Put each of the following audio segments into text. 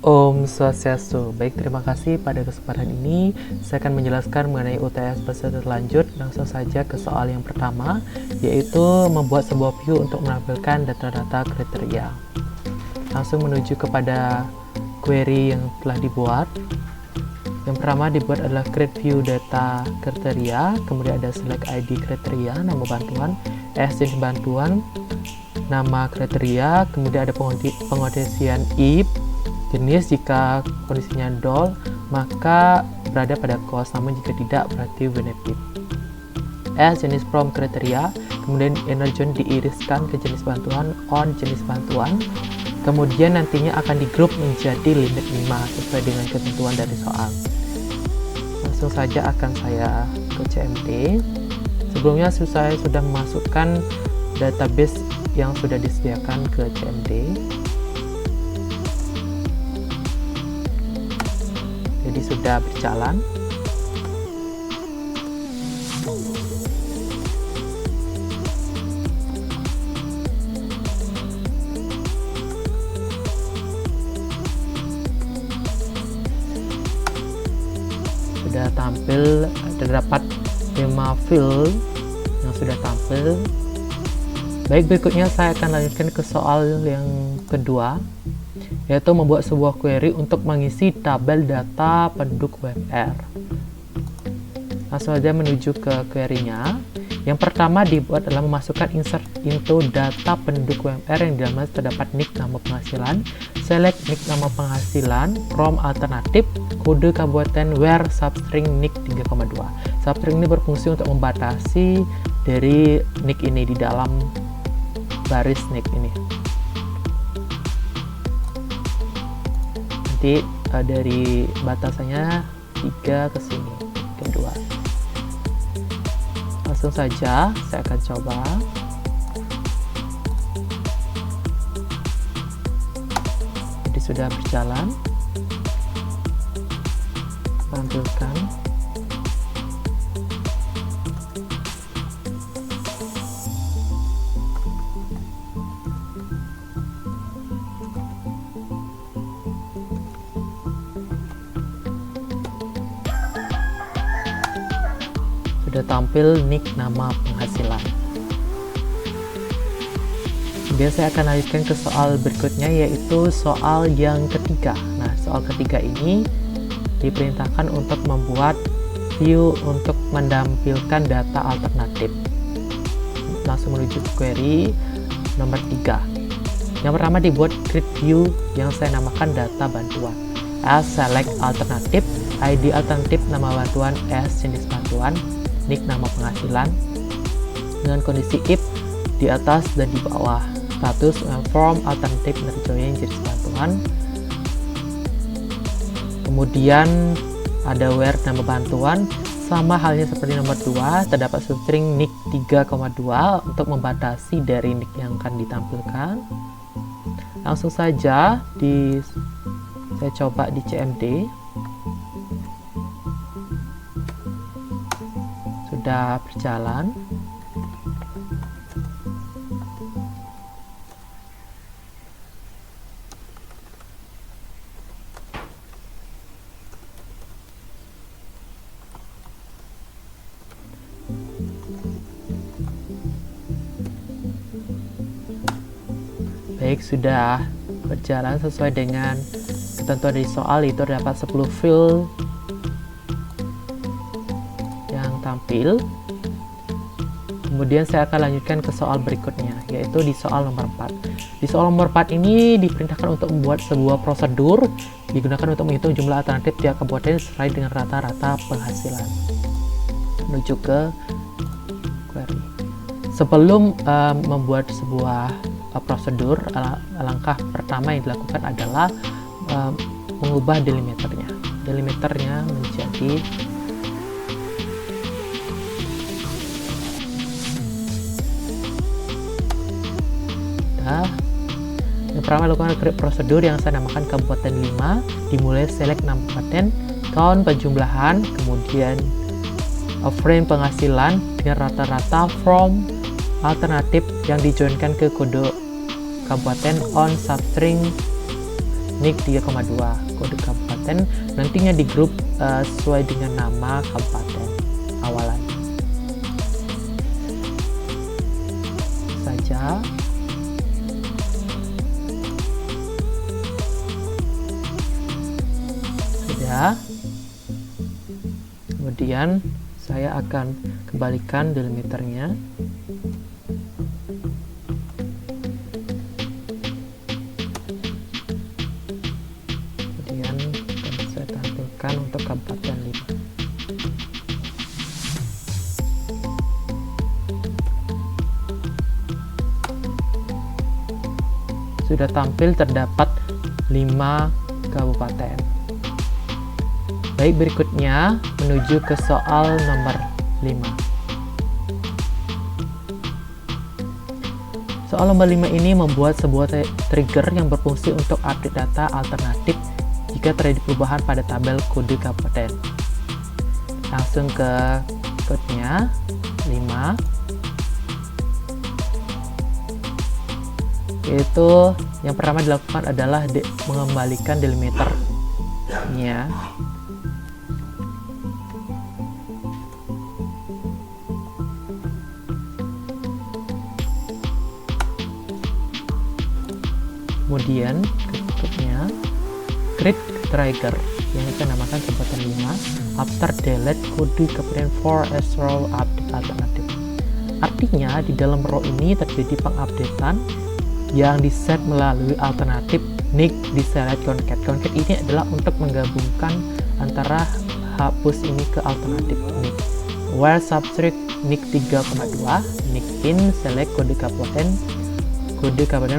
Om Swastiastu. Baik, terima kasih. Pada kesempatan ini saya akan menjelaskan mengenai UTS peserta lanjut. Langsung saja ke soal yang pertama, yaitu membuat sebuah view untuk menampilkan data-data kriteria. Langsung menuju kepada query yang telah dibuat. Yang pertama dibuat adalah create view data kriteria, kemudian ada select ID kriteria, nama bantuan, jenis bantuan, nama kriteria, kemudian ada pengondisian if, jenis jika kondisinya doll maka berada pada cost, namun jika tidak berarti benefit. Jenis from kriteria, kemudian inner join diiriskan ke jenis bantuan on jenis bantuan, kemudian nantinya akan digroup menjadi limit 5 sesuai dengan ketentuan dari soal. Langsung saja akan saya ke CMD. Sebelumnya saya sudah memasukkan database yang sudah disediakan ke CMD. Jadi sudah berjalan. Sudah tampil, terdapat 5 field yang sudah tampil. Baik, berikutnya saya akan lanjutkan ke soal yang kedua, yaitu membuat sebuah query untuk mengisi tabel data penduduk UMR. Langsung saja menuju ke query-nya. Yang pertama dibuat adalah memasukkan insert into data penduduk UMR yang di dalamnya terdapat nick nama penghasilan, select nick nama penghasilan from alternatif, kode kabupaten where substring nick 3,2. Substring ini berfungsi untuk membatasi dari nick ini di dalam baris nick ini. Nanti dari batasannya 3 ke sini, kedua. Langsung saja saya akan coba. Jadi sudah berjalan. Tampilkan. Sudah tampil nick nama penghasilan. Kemudian saya akan lanjutkan ke soal berikutnya, yaitu soal yang ketiga. Nah, soal ketiga ini diperintahkan untuk membuat view untuk menampilkan data alternatif. Langsung menuju ke query nomor 3. Yang pertama dibuat create view yang saya namakan data bantuan. Select alternatif, ID alternatif nama bantuan, jenis bantuan, nick nama penghasilan, dengan kondisi if di atas dan di bawah, status from alternatif join jenis bantuan. Kemudian ada where nama bantuan, sama halnya seperti nomor 2, terdapat substring nick 3,2 untuk membatasi dari nick yang akan ditampilkan. Langsung saja saya coba di CMD. Sudah berjalan. Baik, sudah berjalan sesuai dengan ketentuan dari soal, itu terdapat 10 field yang tampil. Kemudian saya akan lanjutkan ke soal berikutnya, yaitu di soal nomor 4. Di soal nomor 4 ini diperintahkan untuk membuat sebuah prosedur digunakan untuk menghitung jumlah alternatif tiap kabupaten sesuai dengan rata-rata penghasilan. Menuju ke query. Sebelum membuat sebuah prosedur, langkah pertama yang dilakukan adalah mengubah delimiternya. Delimiternya menjadi yang pertama lakukan create prosedur yang saya namakan kabupaten 5, dimulai select 6 kabupaten, count penjumlahan, kemudian frame penghasilan dengan rata-rata from alternatif yang dijoinkan ke kode kabupaten on substring NIK 3,2 kode kabupaten, nantinya di grup sesuai dengan nama kabupaten awalan saja. Sudah. Kemudian saya akan kembalikan delimiternya. Kemudian akan saya tampilkan untuk Kabupaten 5. Sudah tampil terdapat 5 kabupaten. Baik, berikutnya menuju ke soal nomor 5. Soal nomor 5 ini membuat sebuah trigger yang berfungsi untuk update data alternatif jika terjadi perubahan pada tabel kode kabupaten. Langsung ke kodenya 5, yaitu yang pertama dilakukan adalah mengembalikan delimiternya. Kemudian berikutnya create trigger yang kita namakan kabupaten 5 after delete kode kabupaten for as row update alternatif. Artinya di dalam row ini terjadi pengupdatean yang diset melalui alternatif NIK di select concat. Concat ini adalah untuk menggabungkan antara hapus ini ke alternatif NIK. Where subtract NIK 3,2 NIK in select kode kabupaten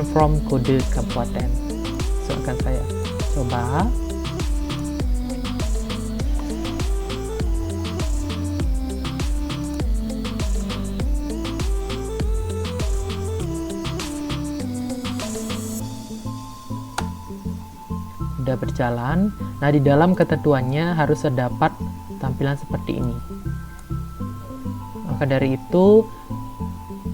from kode kabupaten. So, akan saya coba. Sudah berjalan. Nah, di dalam ketentuannya harus terdapat tampilan seperti ini. Maka dari itu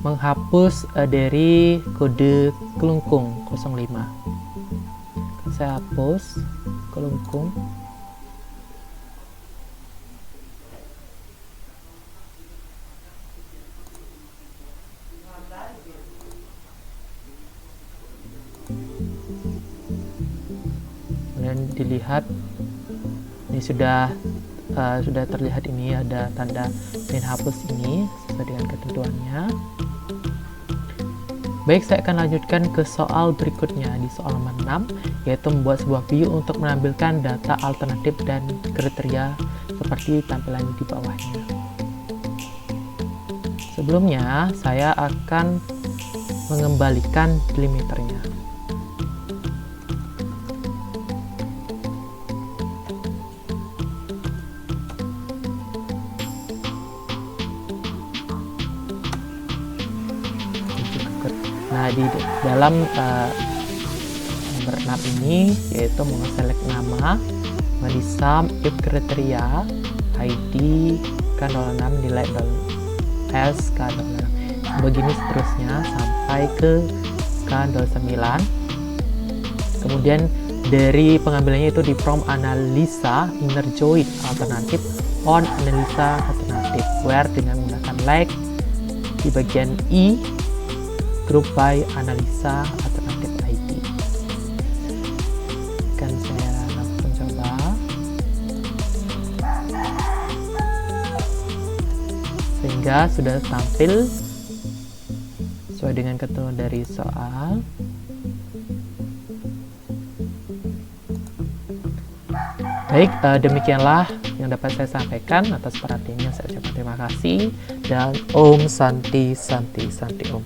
menghapus dari kode kelungkung 05. Saya hapus kelungkung. Kemudian dilihat ini sudah terlihat, ini ada tanda menghapus ini sesuai dengan ketentuannya. Baik, saya akan lanjutkan ke soal berikutnya di soal nomor 6, yaitu membuat sebuah view untuk menampilkan data alternatif dan kriteria seperti tampilan di bawahnya. Sebelumnya, saya akan mengembalikan delimiternya. Nah, di dalam nomor 6 ini yaitu select nama, melisam if kriteria, ID K06 nilai S K06, begini seterusnya sampai ke K09. Kemudian dari pengambilannya itu di prompt analisa inner join alternatif on analisa alternatif where dengan menggunakan like di bagian I group by analisa alternatif ID. Akan saya langsung coba. Sehingga sudah tampil sesuai dengan ketentuan dari soal. Baik, demikianlah yang dapat saya sampaikan. Atas perhatiannya saya ucapkan terima kasih dan Om Santi Santi Santi Om.